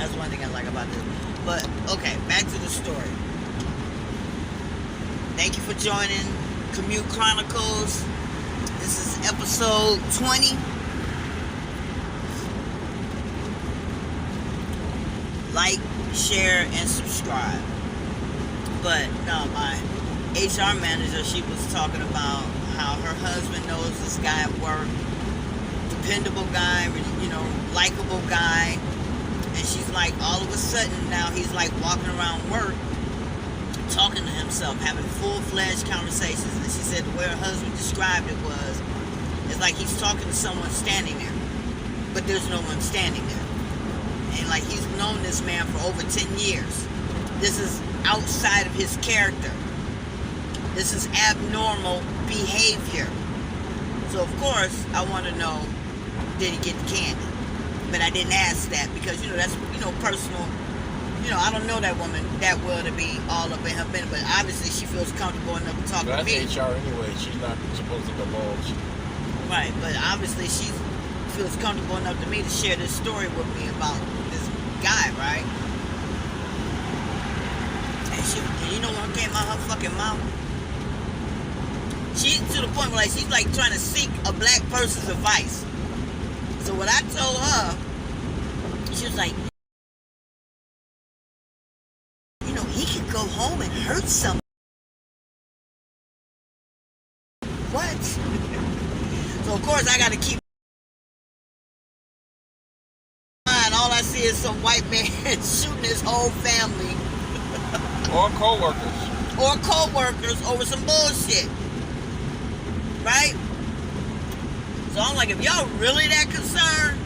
That's one thing I like about this. But, okay, back to the story. Thank you for joining Commute Chronicles. This is episode 20. Like, share, and subscribe. But, no, my HR manager, she was talking about how her husband knows this guy at work. Dependable guy, likable guy. And she's like, all of a sudden now he's like walking around work, talking to himself, having full-fledged conversations. And she said the way her husband described it was, it's like he's talking to someone standing there, but there's no one standing there. And like he's known this man for over 10 years. This is outside of his character. This is abnormal behavior. So of course, I want to know, did he get the candy? But I didn't ask that because, that's, personal. I don't know that woman that well to be all up in her business, but obviously she feels comfortable enough to talk to me. That's HR anyway. She's not supposed to divulge. Right, but obviously she feels comfortable enough to me to share this story with me about this guy, right? And you know what came out her fucking mouth? She's to the point where she's like trying to seek a black person's advice. So what I told her, she was like, he could go home and hurt someone. What? So of course I got to keep in mind, all I see is some white man shooting his whole family. Or co-workers. Or co-workers over some bullshit. Right? So I'm like, if y'all really that concerned,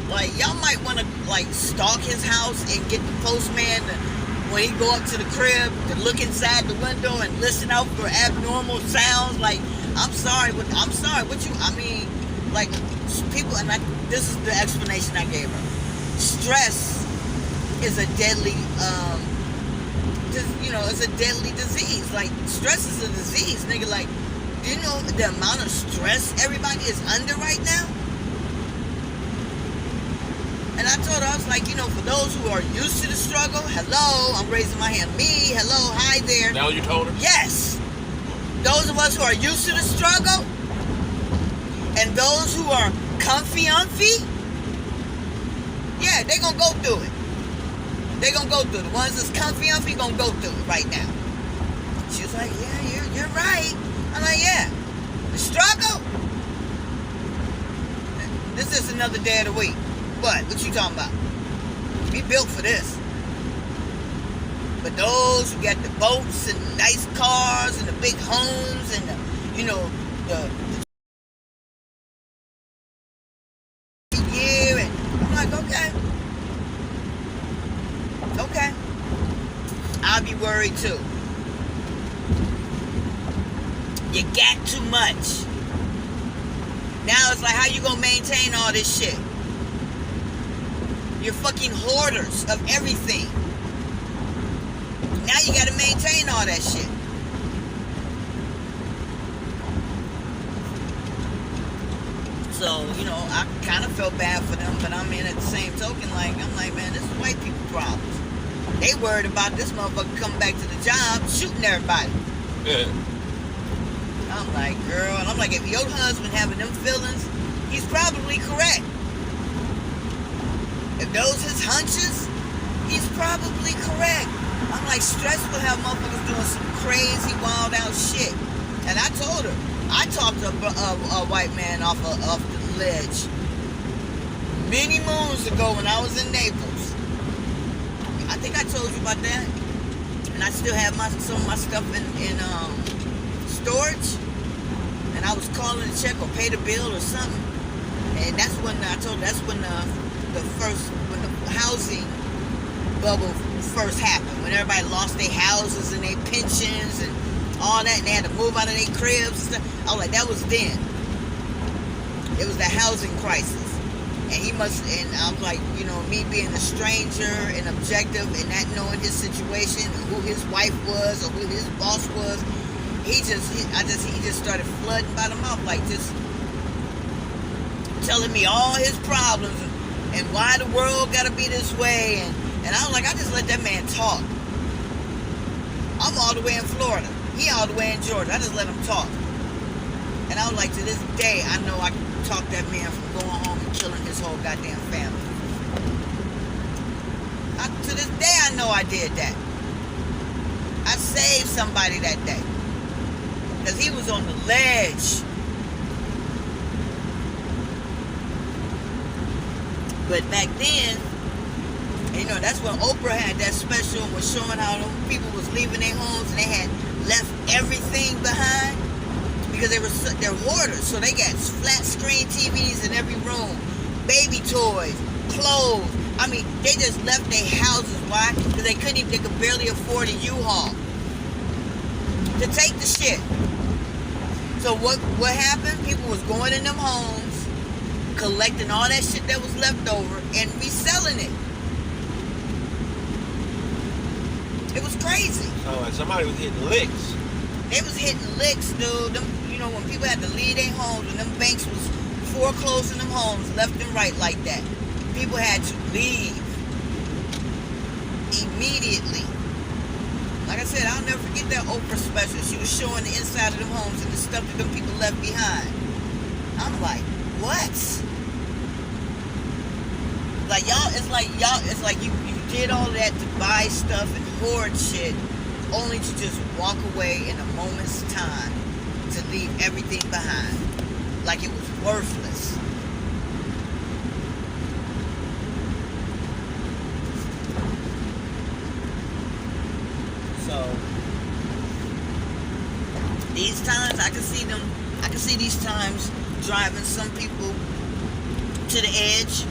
like, y'all might want to, like, stalk his house and get the postman to, when he go up to the crib, to look inside the window and listen out for abnormal sounds. Like, I'm sorry, what you, like, people, and this is the explanation I gave her. Stress is a deadly, it's a deadly disease. Like, stress is a disease, nigga. Like, do you know the amount of stress everybody is under right now? And I told her, I was like, for those who are used to the struggle, hello, I'm raising my hand. Me, hello, hi there. Now you told her? Yes. Those of us who are used to the struggle, and those who are comfy, yeah, they're going to go through it. They're going to go through it. The ones that's comfy, going to go through it right now. She was like, yeah, you're right. I'm like, yeah. The struggle? This is another day of the week. What you talking about? We built for this. But those who got the boats and the nice cars and the big homes and the year, and I'm like, okay. I'll be worried too. You got too much. Now it's like, how you gonna maintain all this shit? You're fucking hoarders of everything. Now you gotta maintain all that shit. So, I kind of felt bad for them, but at the same token, I'm like, man, this is white people problems. They worried about this motherfucker coming back to the job, shooting everybody. Yeah. I'm like, girl, and I'm like, if your husband having them feelings, he's probably correct. If those his hunches, he's probably correct. I'm like, stress will have motherfuckers doing some crazy, wild out shit. And I told her, I talked to a white man off the ledge many moons ago when I was in Naples. I think I told you about that. And I still have some of my stuff in storage. And I was calling to check or pay the bill or something. And that's when I told, that's when when the housing bubble first happened, when everybody lost their houses and their pensions and all that, and they had to move out of their cribs and stuff. I was like, that was then. It was the housing crisis. And I'm like, me being a stranger and objective and not knowing his situation, who his wife was or who his boss was, he just started flooding by the mouth, like just telling me all his problems and why the world gotta be this way, and And I was like, I just let that man talk. I'm all the way in Florida. He all the way in Georgia. I just let him talk. And I was like, to this day, I know I can talk that man from going home and killing his whole goddamn family. To this day, I know I did that. I saved somebody that day. Because he was on the ledge. But back then, you know, that's when Oprah had that special and was showing how those people was leaving their homes and they had left everything behind because they're hoarders. So they got flat screen TVs in every room, baby toys, clothes. I mean, they just left their houses. Why? Because they could barely afford a U-Haul to take the shit. So what happened? People was going in them homes, collecting all that shit that was left over and reselling it. It was crazy. Sound like somebody was hitting licks. They was hitting licks, dude. Them, you know, when people had to leave their homes, when them banks was foreclosing them homes left and right like that, people had to leave immediately. Like I said, I'll never forget that Oprah special. She was showing the inside of them homes and the stuff that them people left behind. I'm like, what? It's like you did all that to buy stuff and hoard shit only to just walk away in a moment's time to leave everything behind. Like it was worthless. So these times I can see these times driving some people to the edge.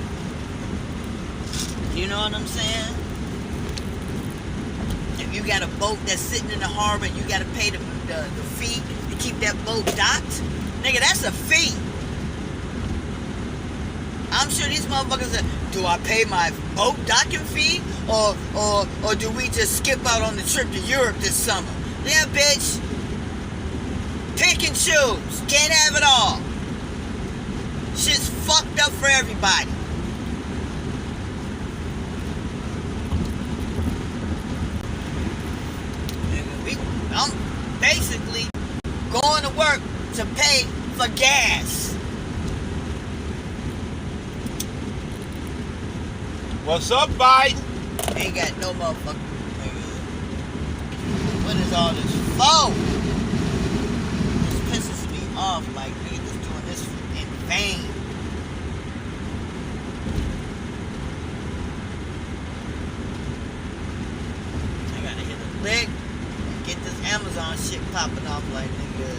You know what I'm saying? If you got a boat that's sitting in the harbor and you got to pay the fee to keep that boat docked, nigga, that's a fee. I'm sure these motherfuckers say, do I pay my boat docking fee or do we just skip out on the trip to Europe this summer? Yeah, bitch. Pick and choose. Can't have it all. Shit's fucked up for everybody. I'm basically going to work to pay for gas. What's up, Biden? Ain't got no motherfucker. What is all this for? This pisses me off. Like, nigga, just doing this in vain. I gotta hit a lick. Get this Amazon shit popping off like nigga.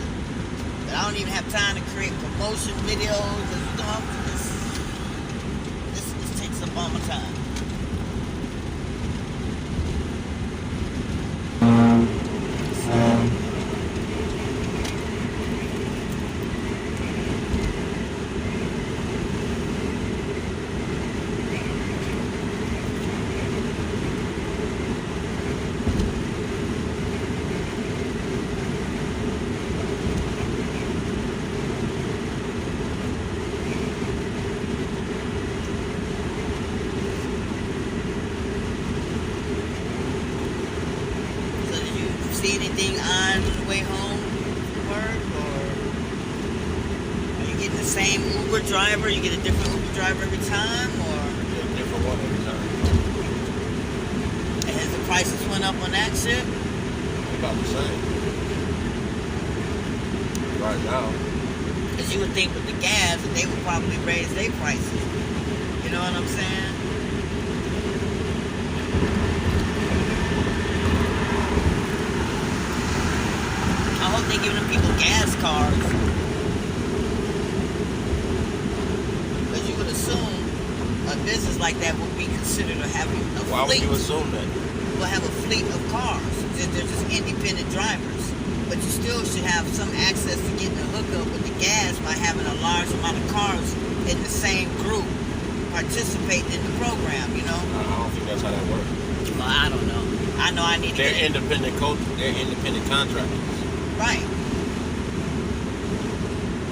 But I don't even have time to create promotion videos. This takes up all my time. See anything on the way home from work, or are you getting the same Uber driver? You get a different Uber driver every time, or Yeah, different one every time. and has the prices went up on that shit? About the same. Right now. Because you would think with the gas that they would probably raise their prices. You know what I'm saying? I hope they're giving them people gas cards. Because you would assume a business like that would be considered having a Why would fleet. you assume that? Will have a fleet of cars. They're just independent drivers. But you still should have some access to getting a hookup with the gas by having a large amount of cars in the same group participating in the program, you know? I don't think that's how that works. Well, I don't know. I know I need to They're get independent they're independent contractors. right.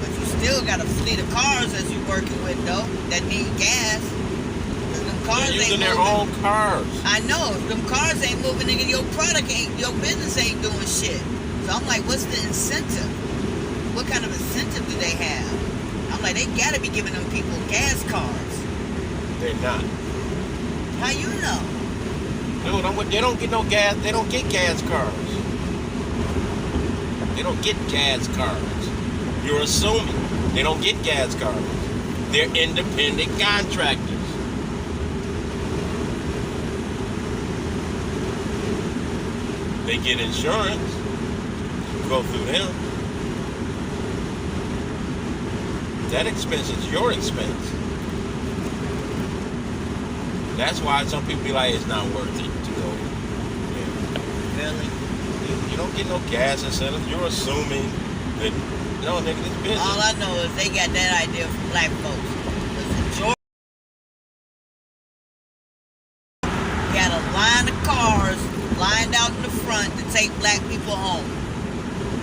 But you still got a fleet of cars that you're working with, though, that need gas. Because them cars They're ain't using moving. their own cars. I know. Them cars ain't moving, nigga. Your product ain't, your business ain't doing shit. So I'm like, what's the incentive? What kind of incentive do they have? I'm like, they gotta be giving them people gas cars. They're not. How you know? Dude, they don't get no gas. They don't get gas cars. They don't get gas cars. You're assuming they don't get gas cars. They're independent contractors. They get insurance. Go through them. That expense is your expense. That's why some people be like, it's not worth it to go. Yeah. Really? You don't get no gas incentive. You're assuming that, no, nigga, this business. All I know is they got that idea from black folks. Because Georgia got a line of cars lined out in the front to take black people home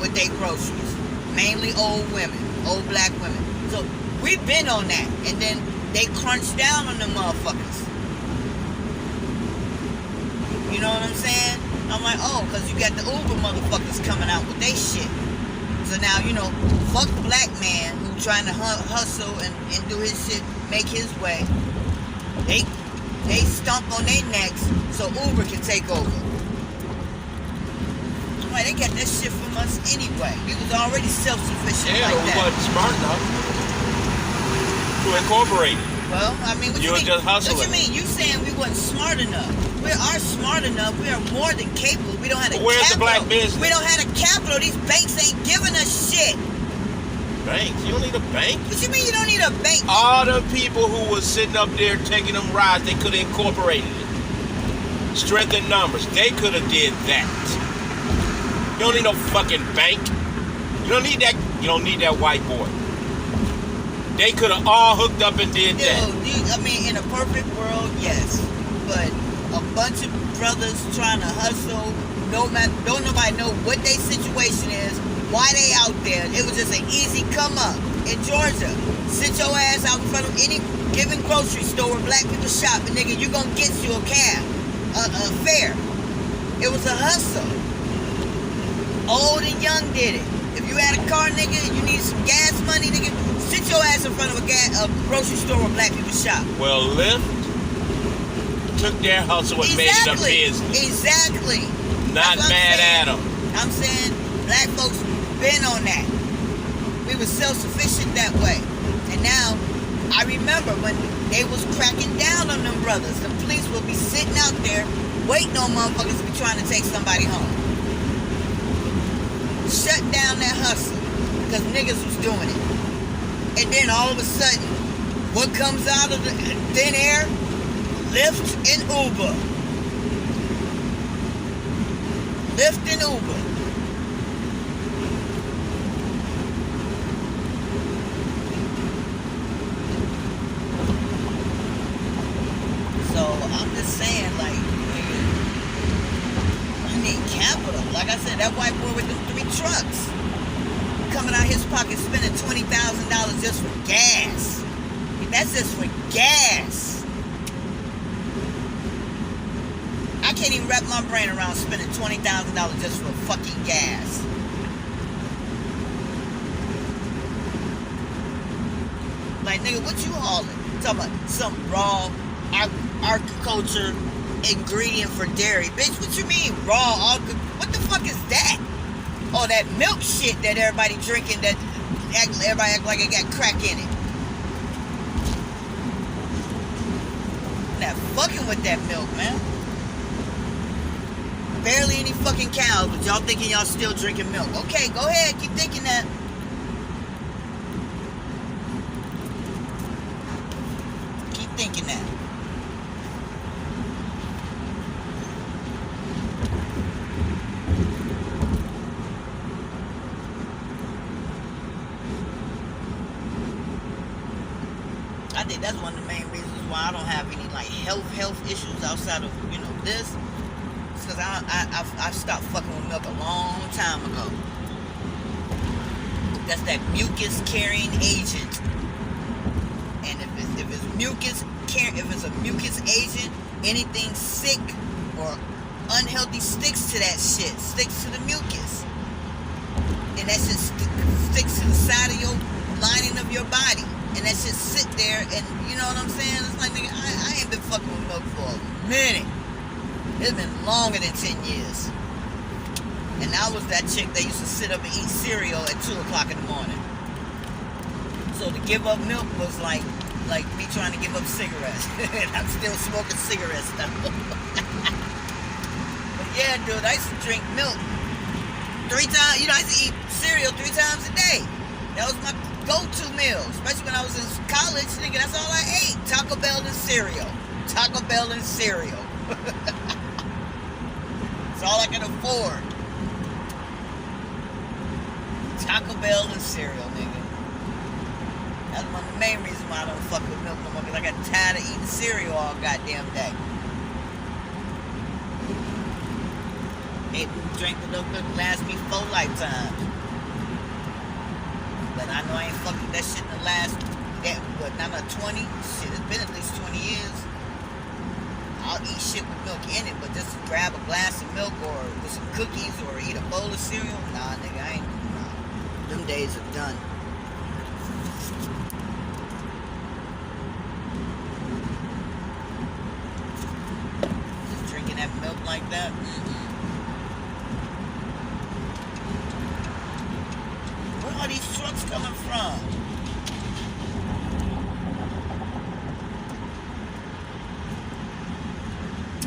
with their groceries. Mainly old women, old black women. So we've been on that. And then they crunch down on the motherfuckers. You know what I'm saying? I'm like, oh, because you got the Uber motherfuckers coming out with they shit. So now, you know, fuck the black man who trying to hustle and do his shit, make his way. They stomp on their necks so Uber can take over. I'm like, they got that shit from us anyway. We was already self-sufficient Yeah, like we that. wasn't smart enough to incorporate it. Well, I mean, what You you were mean? just hustling. What you mean? You saying we wasn't smart enough? We are smart enough. We are more than capable. We don't have the But where's the capital. black business? We don't have the capital. These banks ain't giving us shit. Banks? You don't need a bank. What you mean you don't need a bank? All the people who was sitting up there taking them rides, they could have incorporated it. Strength in numbers. They could have did that. You don't need no fucking bank. You don't need that. You don't need that white boy. They could have all hooked up and did that. I mean, in a perfect world, yes. But a bunch of brothers trying to hustle, don't nobody know what their situation is, why they out there. It was just an easy come up. In Georgia, sit your ass out in front of any given grocery store where black people shop, and nigga, you gonna get you a cab, a fare. It was a hustle. Old and young did it. If you had a car, nigga, and you needed some gas money, nigga, sit your ass in front of a grocery store where black people shop. Well, Lyft took their hustle and made it a business. Exactly. Not mad at them. I'm saying black folks been on that. We were self-sufficient that way. And now, I remember when they was cracking down on them brothers. The police would be sitting out there waiting on motherfuckers to be trying to take somebody home. Shut down that hustle because niggas was doing it. And then all of a sudden, what comes out of the thin air? Lyft and Uber. Lyft and Uber. So I'm just saying, like, I need capital. Like I said, that white boy with the 3 trucks coming out his pocket spending $20,000 just for gas. That's just for gas. I can't even wrap my brain around spending $20,000 just for fucking gas. Like, nigga, what you hauling? Talking about some raw agriculture ingredient for dairy. Bitch, what you mean raw? What the fuck is that? Oh, that milk shit that everybody drinking that everybody act like it got crack in it. Not fucking with that milk, man. Barely any fucking cows, but y'all thinking y'all still drinking milk. Okay, go ahead, keep thinking that. Keep thinking that. I think that's one of the main reasons why I don't have any like health issues outside of, you know, this. It's because I stopped fucking with milk a long time ago. That's that mucus carrying agent. And if it's mucus if it's a mucus agent, anything sick or unhealthy sticks to that shit, sticks to the mucus. And that shit sticks to the side of your lining of your body. And that shit sit there, and you know what I'm saying? It's like, nigga, I ain't been fucking with milk for a minute. It's been longer than 10 years. And I was that chick that used to sit up and eat cereal at 2 o'clock in the morning. So to give up milk was like me trying to give up cigarettes. And I'm still smoking cigarettes though. But yeah, dude, I used to drink milk 3 times. You know, I used to eat cereal 3 times a day. That was my go-to meal. Especially when I was in college, nigga, that's all I ate. Taco Bell and cereal. Taco Bell and cereal. It's all I can afford. Taco Bell and cereal, nigga. That's one of the main reasons why I don't fuck with milk no more, because I got tired of eating cereal all goddamn day. Ate and drank enough milk to last me 4 lifetimes. But I know I ain't fucked with that shit in the last, now 20? Shit, it's been at least 20 years. I'll eat shit with milk in it, but just grab a glass of milk or with some cookies or eat a bowl of cereal, nah, nigga, I ain't. Them days are done. Just drinking that milk like that. Where are these trucks coming from?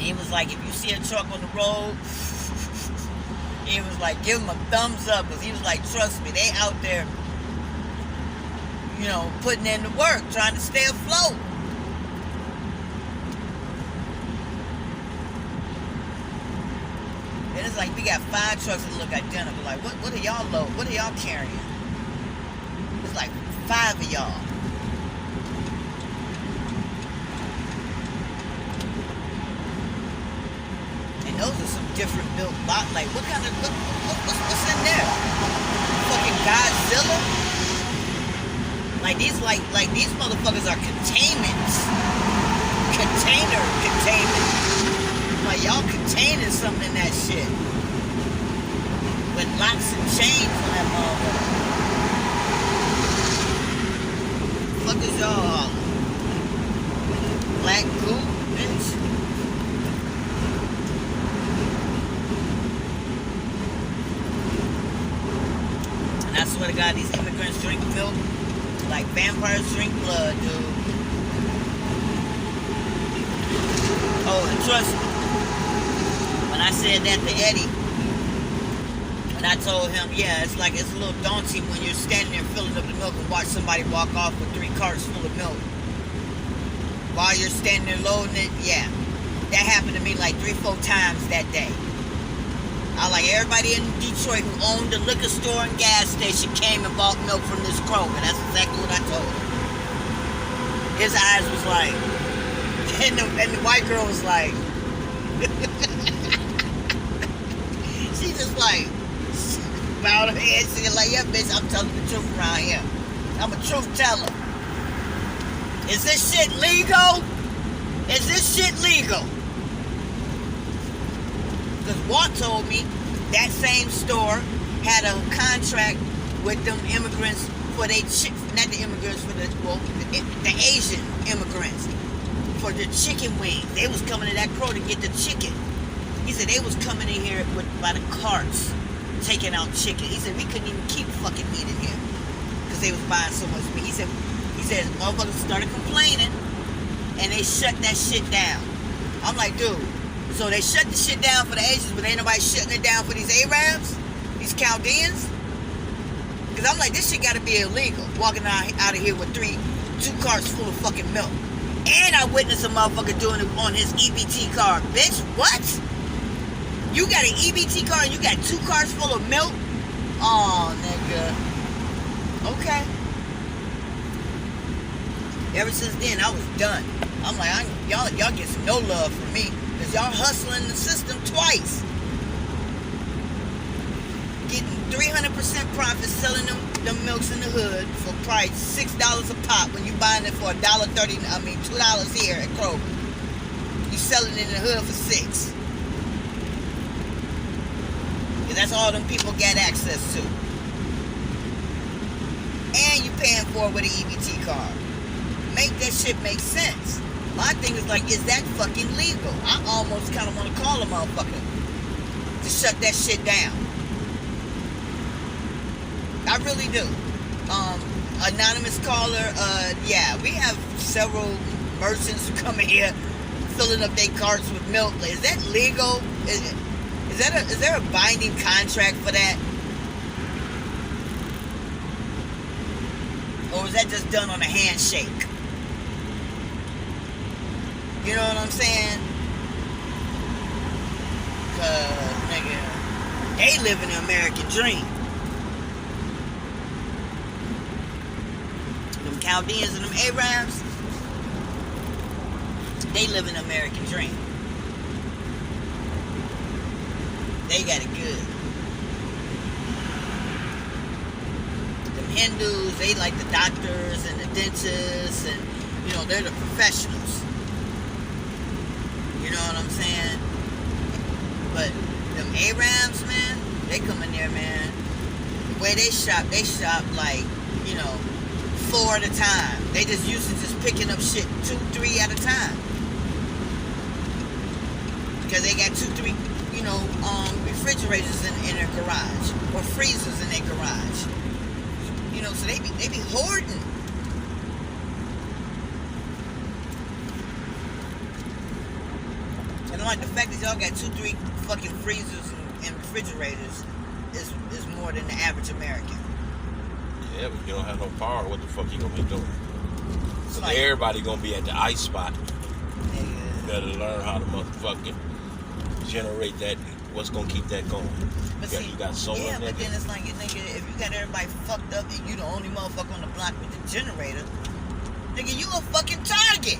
He was like, if you see a truck on the road, he was like, give him a thumbs up, because he was like, trust me, they out there, you know, putting in the work, trying to stay afloat. And it's like, we got 5 trucks that look identical. Like, what are y'all load? What are y'all carrying? It's like 5 of y'all. Those are some different built box. Like, what kind of, what's in there? Fucking Godzilla? Like these motherfuckers are containments. Containment. Like, y'all containing something in that shit. With locks and chains on that motherfucker. What the fuck is y'all? Black goo, bitch. I swear to God, these immigrants drink milk like vampires drink blood, dude. Oh, and trust me, when I said that to Eddie, and I told him, yeah, it's a little daunting when you're standing there filling up the milk and watch somebody walk off with 3 carts full of milk. While you're standing there loading it, yeah. That happened to me like 3-4 times that day. I like everybody in Detroit who owned a liquor store and gas station came and bought milk from this Kroger. That's exactly what I told him. His eyes was like, and the white girl was like, she just like, bowed her head, she like, yeah, bitch, I'm telling the truth around here. I'm a truth teller. Is this shit legal? Is this shit legal? Because Walt told me that same store had a contract with them immigrants for they not the immigrants, for the Asian immigrants for the chicken wings. They was coming to that crow to get the chicken. He said they was coming in here by the carts taking out chicken. He said we couldn't even keep fucking meat in here because they was buying so much meat. He said motherfuckers started complaining and they shut that shit down. I'm like, dude. So they shut the shit down for the Asians, but ain't nobody shutting it down for these Arabs? These Chaldeans? Because I'm like, this shit gotta be illegal. Walking out of here with 2 carts full of fucking milk. And I witnessed a motherfucker doing it on his EBT card. Bitch, what? You got an EBT card and you got 2 carts full of milk? Oh, nigga. Okay. Ever since then, I was done. I'm like, y'all get some no love from me. Because y'all hustling the system twice. getting 300% profit selling them milks in the hood for probably $6 a pop when you buying it for $1.30. I mean $2 here at Kroger. You selling it in the hood for $6. Yeah, that's all them people get access to. And you paying for it with an EBT card. Make that shit make sense. My thing is like, is that fucking legal? I almost kind of want to call a motherfucker to shut that shit down. I really do. Anonymous caller, yeah, we have several merchants who come in here filling up their carts with milk. Is that legal? Is there a binding contract for that? Or is that just done on a handshake? You know what I'm saying? Cause, nigga, they living the American dream. Them Chaldeans and them Arabs, they live an American dream. They got it good. Them Hindus, they like the doctors and the dentists, and you know, they're the professionals. You know what I'm saying? But them Arabs, man, they come in there, man. The way they shop like, you know, 4 at a time. They just used to just picking up shit 2, 3 at a time. Because they got 2, 3, you know, refrigerators in their garage or freezers in their garage. You know, so they be hoarding. And like the fact that y'all got 2, 3 fucking freezers and refrigerators is more than the average American. Yeah, but you don't have no power. What the fuck you gonna be doing? So like, everybody gonna be at the ice spot. Nigga. You better learn how to motherfucking generate that. What's gonna keep that going? You got solar. Yeah, nigga? But then it's like, nigga, if you got everybody fucked up and you the only motherfucker on the block with the generator, nigga, you a fucking target.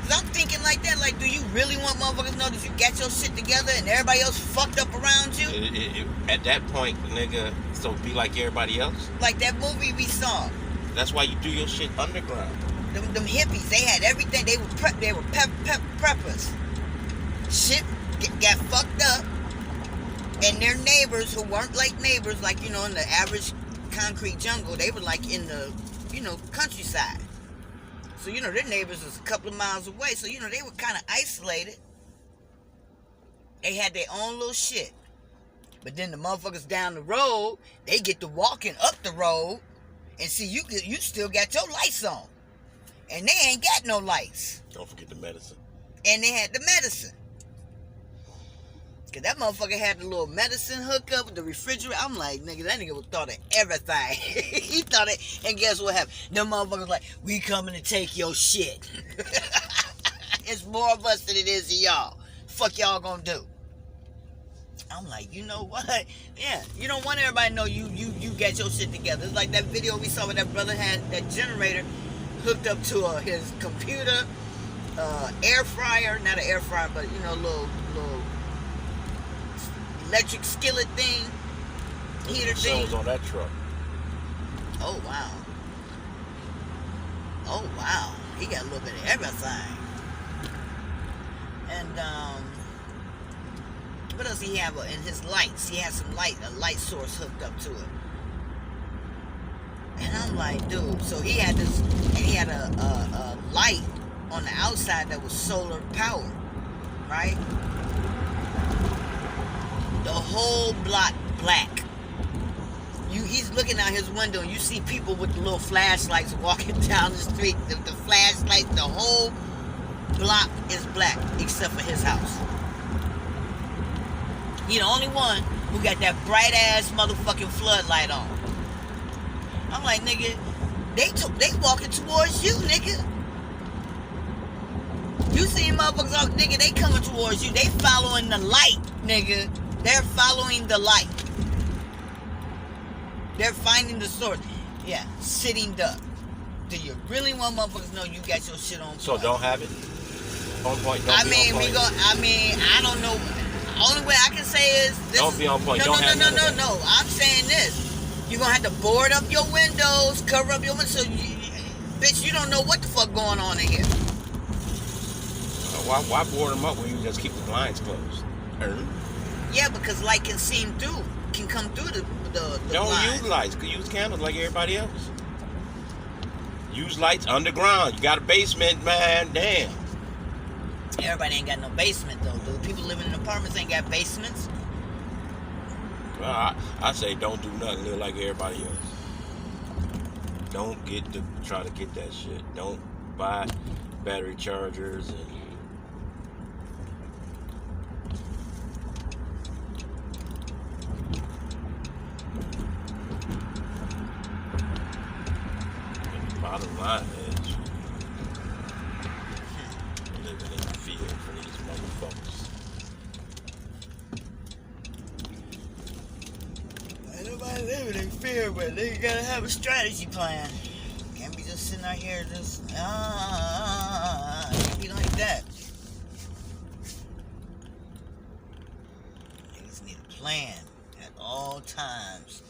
Cause I'm thinking like that, like, do you really want motherfuckers to know that you got your shit together and everybody else fucked up around you? At that point, nigga, so be like everybody else? Like that movie we saw. That's why you do your shit underground. Them hippies, they had everything. They were preppers. Shit got fucked up. And their neighbors who weren't like neighbors, like, you know, in the average concrete jungle, they were like in the, you know, countryside. So, you know, their neighbors was a couple of miles away. So, you know, they were kind of isolated. They had their own little shit. But then the motherfuckers down the road, they get to walking up the road and see you still got your lights on. And they ain't got no lights. Don't forget the medicine. And they had the medicine. Cause that motherfucker had the little medicine hookup with the refrigerator. I'm like, nigga, that nigga thought of everything. He thought it, and guess what happened? Them motherfuckers like, we coming to take your shit. It's more of us than it is of y'all. Fuck y'all gonna do? I'm like, you know what? Yeah, you don't want everybody to know you got your shit together. It's like that video we saw where that brother had that generator hooked up to his computer, air fryer, not an air fryer, but you know, little electric skillet thing, heater thing. Was on that truck. Oh wow. Oh wow. He got a little bit of everything. And what else he have in his lights? He had a light source hooked up to it. And I'm like, dude, so he had this, and he had a light on the outside that was solar powered, right? The whole block black. He's looking out his window and you see people with the little flashlights walking down the street. The flashlight, the whole block is black except for his house. He the only one who got that bright ass motherfucking floodlight on. I'm like, nigga, they walking towards you, nigga. You see motherfuckers out, nigga, they coming towards you. They following the light, nigga. They're following the light. They're finding the source. Yeah, sitting duck. Do you really want motherfuckers to know you got your shit on point? So don't have it on point. I don't know. Only way I can say is this. Don't be on point. No, Don't no, have no, none no, of no, that. no. I'm saying this. You're gonna have to board up your windows, cover up your windows, so bitch, you don't know what the fuck going on in here. Why board them up when you just keep the blinds closed? Yeah, because light can come through the Don't blinds. use lights. Use candles like everybody else. Use lights underground. You got a basement, man. Damn. Everybody ain't got no basement though. The people living in apartments ain't got basements. Well, I say don't do nothing. Live like everybody else. Don't try to get that shit. Don't buy battery chargers and the bottom line is living in the field for these motherfuckers. Ain't nobody living in fear, but they gotta have a strategy plan. Can't be just sitting out here just can't be like that. Niggas need a plan at all times.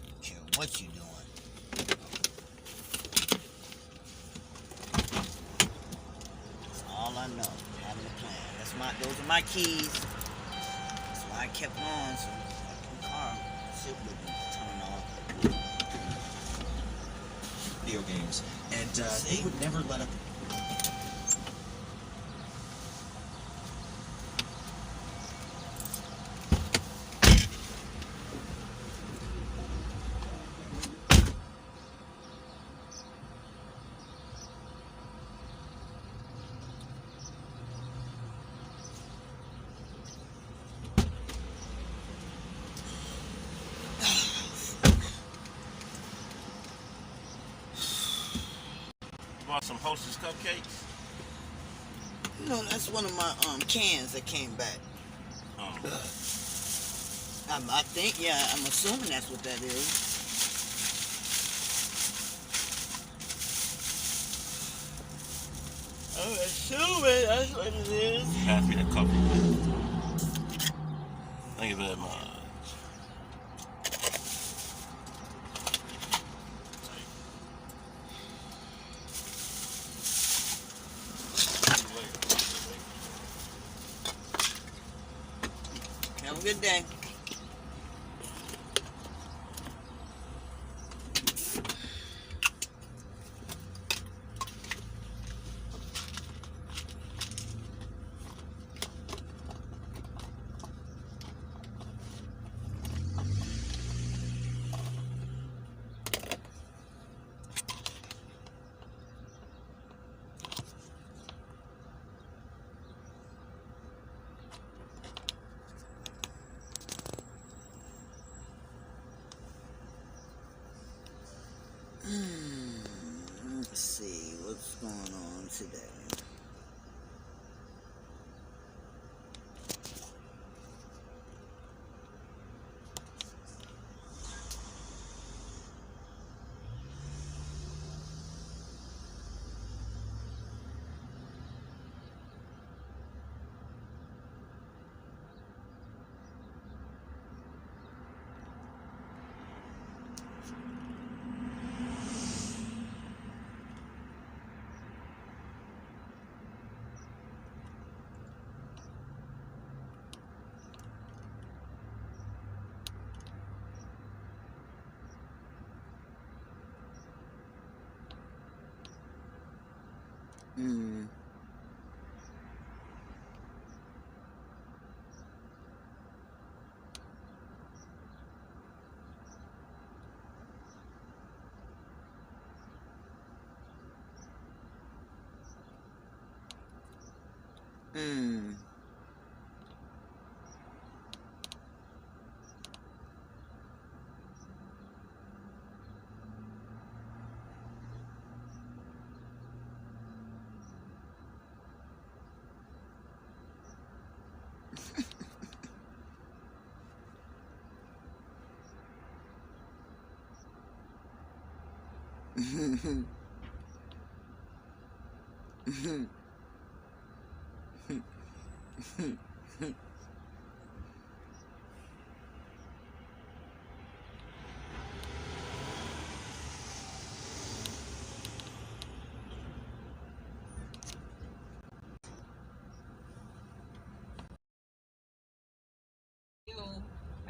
Don't care what you doing. That's all I know. Having a plan. Those are my keys. That's why I kept on, so the car shit wouldn't turn off. Video games, and they would never let up. Bought some Hostess cupcakes. No, that's one of my cans that came back. Oh. I think, yeah, I'm assuming that's what that is. I'm assuming that's what it is. Pass me the coffee. Thank you very much. Have a good day. Let's see what's going on today. I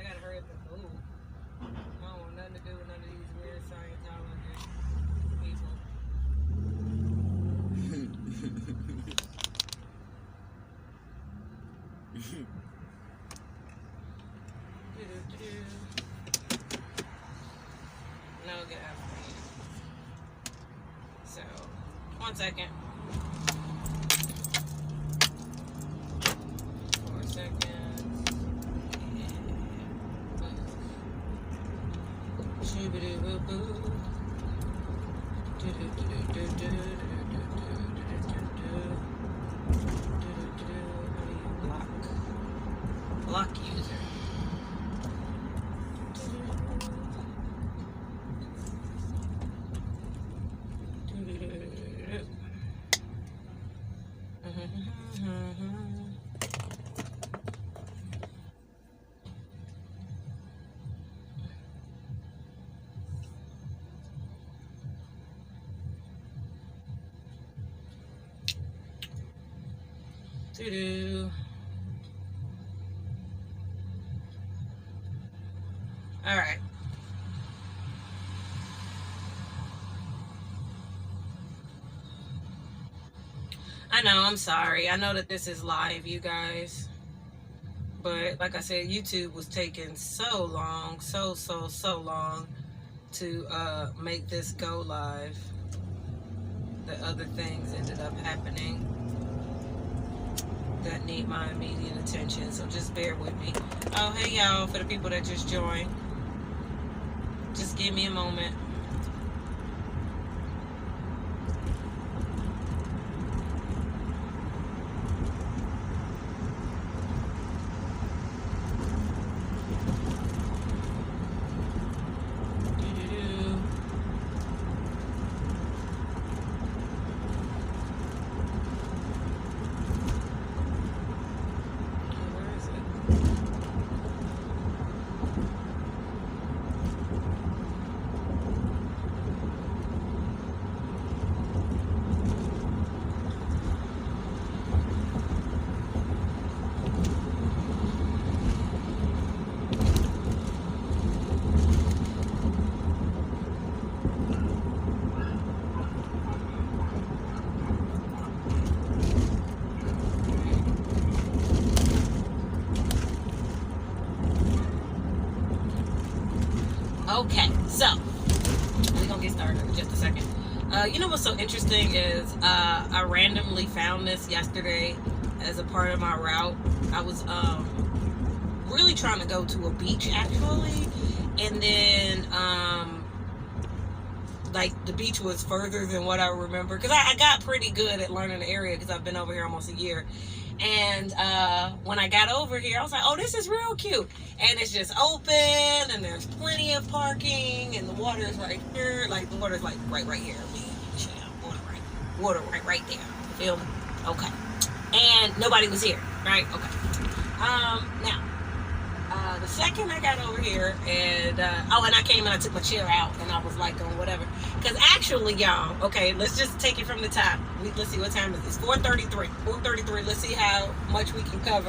gotta hurry up and move. I don't want nothing to do with none of these weird Scientology people. No, get out of me. So, 1 second. 4 seconds. Block user. All right. I know, I'm sorry. I know that this is live, you guys. But like I said, YouTube was taking so long, so long to make this go live that other things ended up happening that need my immediate attention. So just bear with me. Oh, hey y'all, for the people that just joined. Just give me a moment. Okay, so we're gonna get started in just a second. You know what's so interesting is I randomly found this yesterday as a part of my route. I was really trying to go to a beach actually, and then like the beach was further than what I remember, because I got pretty good at learning the area because I've been over here almost a year. And when I got over here, I was like, oh, this is real cute. And it's just open, and there's plenty of parking, and the water is right here. Like, the water's like right here. Water right there. You feel me? Okay. And nobody was here, right? Okay. Now, the second I got over here, and and I came and I took my chair out, and I was like on whatever. Because actually, y'all, okay, let's just take it from the top. Let's see, what time is this? 4:33. 4:33. Let's see how much we can cover.